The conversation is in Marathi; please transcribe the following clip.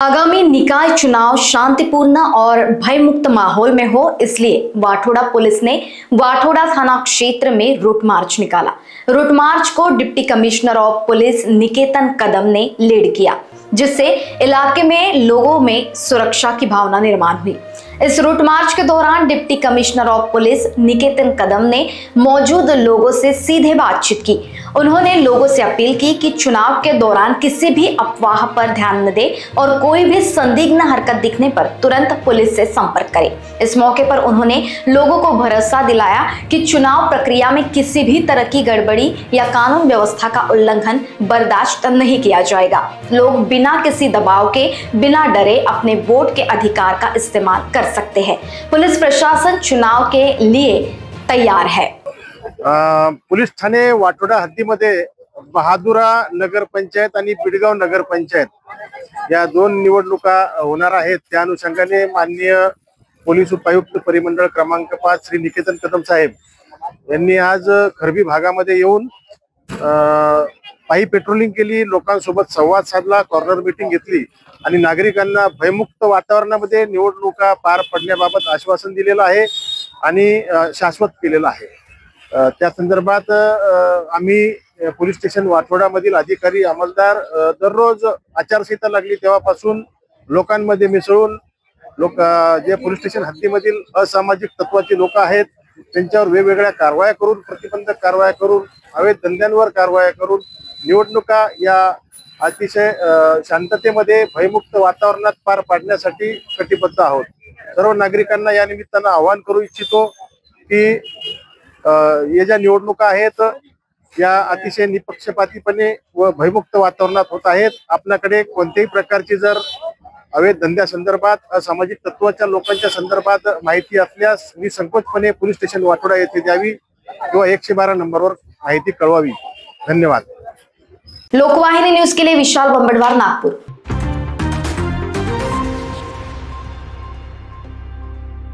आगामी निकाय चुनाव शांतिपूर्ण और भयमुक्त माहौल में हो, इसलिए वाठोड़ा पुलिस ने वाठोड़ा थाना क्षेत्र में रूट मार्च निकाला। रूट मार्च को deputy commissioner of police Niketan Kadam ने लीड किया, जिससे इलाके में लोगों में सुरक्षा की भावना निर्माण हुई। इस रूट मार्च के दौरान deputy commissioner of police Niketan Kadam ने मौजूद लोगों से सीधे बातचीत की। उन्होंने लोगों से अपील की कि चुनाव के दौरान किसी भी अफवाह पर ध्यान न दे और कोई भी संदिग्ध हरकत दिखने पर तुरंत पुलिस से संपर्क करें। इस मौके पर उन्होंने लोगों को भरोसा दिलाया कि चुनाव प्रक्रिया में किसी भी तरह की गड़बड़ी या कानून व्यवस्था का उल्लंघन बर्दाश्त नहीं किया जाएगा। लोग बिना किसी दबाव के, बिना डरे अपने वोट के अधिकार का इस्तेमाल कर सकते हैं। पुलिस प्रशासन चुनाव के लिए तैयार है। पोलीस ठाणे वाठोडा हद्दीमध्ये बहादुरा नगर पंचायत आणि बिडगाव नगर पंचायत या दोन निवडणुका होणार आहेत। त्या अनुषंगाने माननीय पोलीस उपायुक्त परिमंडळ क्रमांक 5 श्री निकेतन कदम साहेब यांनी आज खरबी भागामध्ये येऊन पायी पेट्रोलिंग केली, लोकांसोबत संवाद साधला, कॉर्नर मीटिंग घेतली आणि नागरिकांना भयमुक्त वातावरणामध्ये निवडणुका पार पडण्याबाबत आश्वासन दिलेलं आहे आणि शाश्वत केलेलं आहे। त्या संदर्भात आम्ही पोलीस स्टेशन वाठोडा मधील अधिकारी अंमलदार दररोज आचारसंहिता लागली तेव्हापासून लोकांमध्ये मिसळून जे पोलीस स्टेशन हद्दीमधील असामाजिक तत्वाची लोक आहेत त्यांच्यावर वेगवेगळ्या कारवाया करून, प्रतिबंधक कारवाया करून, अवैध धंद्यांवर कारवाया करून निवडणुका या अतिशय शांततेमध्ये भयमुक्त वातावरणात पार पाडण्यासाठी कटिबद्ध आहोत। सर्व नागरिकांना या निमित्तानं आवाहन करू इच्छितो की या ज्या निवडणुका आहेत या अतिशय निपक्षपातीपणे व भयमुक्त वातावरणात होत आहेत। आपल्याकडे कोणत्याही प्रकारची जर अवैध धंद्यासंदर्भात, असामाजिक तत्वाच्या लोकांच्या संदर्भात माहिती असल्यास निसंकोचपणे पोलीस स्टेशन वाठोडा येथे द्यावी किंवा 112 नंबरवर माहिती कळवावी। धन्यवाद। लोकवाहिनी न्यूज के लिए विशाल बंबड़वार, नागपुर।